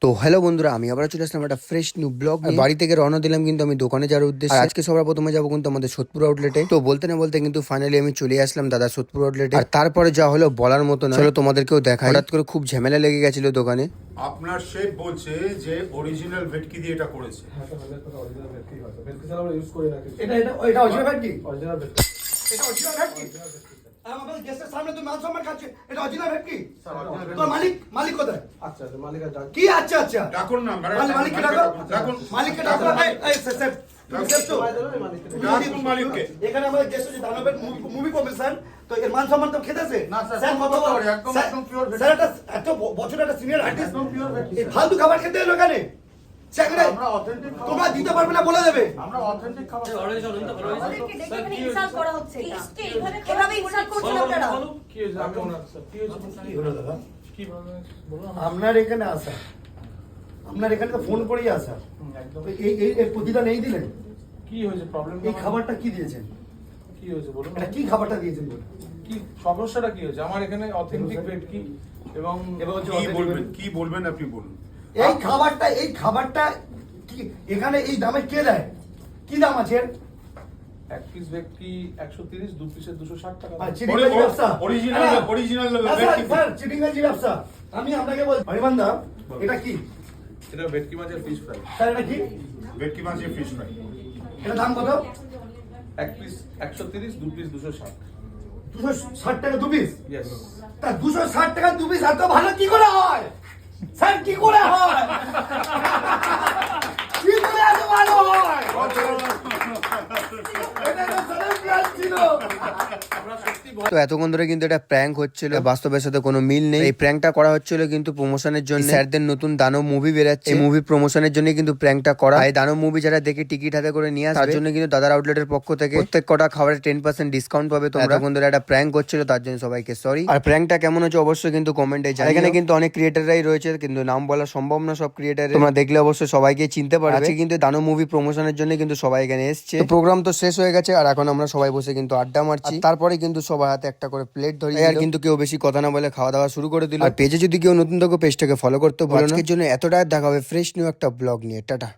তো হ্যালো বন্ধুরা, আমি আবার চলে আসলাম একটা ফ্রেশ নিউ ব্লগ নিয়ে। বাড়ি থেকে রওনা দিলাম কিন্তু আমি দোকানে যাওয়ার উদ্দেশ্যে। আর আজকে সবার প্রথমে যাবো কিন্তু আমাদের সোদপুর আউটলেটে। তো বলতে না বলতে কিন্তু ফাইনালি আমি চলে আসলাম দাদা সোদপুর আউটলেটে। আর তারপরে যা হলো বলার মতো না, চলো তোমাদেরকেও দেখাই। হঠাৎ করে খুব ঝামেলা লেগে গেছিল দোকানে। আপনার শেফ বলছে যে অরিজিনাল ভেটকি দিয়ে এটা করেছে। হ্যাঁ তো ভালো কথা অরিজিনাল ভেটকি হয় ভেটকি ছাড়া আমরা ইউজ করি না কিছু এটা অরিজিনাল ভেটকি? অরিজিনাল ভেটকি এটা অরিজিনাল ভেটকি? আমাদের গেস্টের সামনে তুমি মান সম্মান খাচ্ছে, এটা অরিজিনাল ভেটকি? তোর মালিক কোথায়? আচ্ছা আচ্ছা মালিকের ডাক কি আচ্ছা আচ্ছা ডাকুন না মালিককে ডাকো, ডাকুন মালিককে ডাকো। এই স্যার ডাকুন মালিককে। এখানে আমাদের গেস্ট হচ্ছে দানবের মুভি প্রফেসর, তো এর মান সম্মান তো খেতেছে না, স্যার, স্যার কত একদম pure ভেটকি। স্যার এত বছর একটা সিনিয়র আর্টিস্ট একদম pure ভেটকি, এই ফালতু খাবার খেতে এলো এখানে সেখানে আমরা অথেন্টিক তোমরা দিতে পারবে না বলে দেবে। আমরা অথেন্টিক খাবার ওদেরকে দেখে এখানে ইনসাল্ট করা হচ্ছে এটা। এভাবে ইনসাল্ট করছেন আপনারা। কি হয়েছে আমি ওনার স্যার কি হয়েছে কি হলো দাদা? কি বলুন আপনার এখানে আসা, আপনার এখানে তো ফোন করেই আসা, একদম তো এই প্রতিদান এই দিলেন? কি হয়েছে প্রবলেম এই খাবারটা কি দিয়েছেন? কি হয়েছে বলুন এটা কি খাবারটা দিয়েছেন বলুন? কি সমস্যাটা কি হয়েছে আমার এখানে অথেন্টিক ভেটকি এবং কি বলবেন আপনি বলুন। এই খাবারটা কি এখানে এই দামে কে দেয়? কি দাম আছে এর? এক পিস ভেটকি 130 দু পিসের 260 টাকা আর চিটিংবাজি ব্যবসা? অরিজিনাল না, ভেটকি। স্যার চিটিংবাজি ব্যবসা। আমি আপনাকে বলছি হরিমান দা, এটা কি? এটা ভেটকি মাছের ফিশ ফ্রাই স্যার এটা কি? ভেটকি মাছের ফিশ ফ্রাই। এটা দাম কত? এক পিস 130 দু পিস 260 260 টাকা দু পিস? ইয়েস তা 260 টাকা দু পিস এত ভালো কি করে হয়? স্যার কি করে হয়? কি করে এত ভালো হয়? এটা তো সরল প্ল্যান ছিল। আমরা সত্যি তো এতক্ষণ ধরে কিন্তু এটা প্র্যাঙ্ক হচ্ছিল, বাস্তবের সাথে কোনো মিল নেই। এই প্র্যাঙ্কটা করা হচ্ছিল কিন্তু প্রমোশনের জন্য। স্যারদের নতুন দানব মুভি বেরাচ্ছে, এই মুভি প্রমোশনের জন্য কিন্তু প্র্যাঙ্কটা করা। এই দানব মুভি যারা দেখে টিকিট হাতে করে নিয়ে আসে তার জন্য কিন্তু দাদার আউটলেটের পক্ষ থেকে প্রত্যেক কটা খাবারের 10% ডিসকাউন্ট পাবে। তোমরা এতক্ষণ ধরে একটা প্র্যাঙ্ক হচ্ছিল, তার জন্য সবাইকে সরি। আর প্র্যাঙ্কটা কেমন হচ্ছে অবশ্যই কিন্তু কমেন্টে জানাও। এখানে কিন্তু অনেক ক্রিয়েটাররাই রয়েছে, কিন্তু নাম বলা সম্ভব না সব ক্রিয়েটারের। তোমরা দেখলে অবশ্যই সবাইকে চিনতে পারবে। আজকে কিন্তু দানব মুভি প্রমোশনের জন্য কিন্তু সবাই এখানে এসেছে। প্রোগ্রাম তো শেষ হয়ে গেছে, আর এখন আমরা সবাই বসে কিন্তু আড্ডা মারছি। তারপরে কিন্তু সবার হাতে একটা করে প্লেট ধরি, আর কিন্তু কেউ বেশি কথা না বলে খাওয়া দাওয়া শুরু করে দিল। আর পেজে যদি কেউ নতুন থাকো পেজটাকে ফলো করতে ভুলো না। আজকের জন্য এতটা, দেখা হবে ফ্রেশ নিউ একটা ব্লগ নিয়ে। টাটা।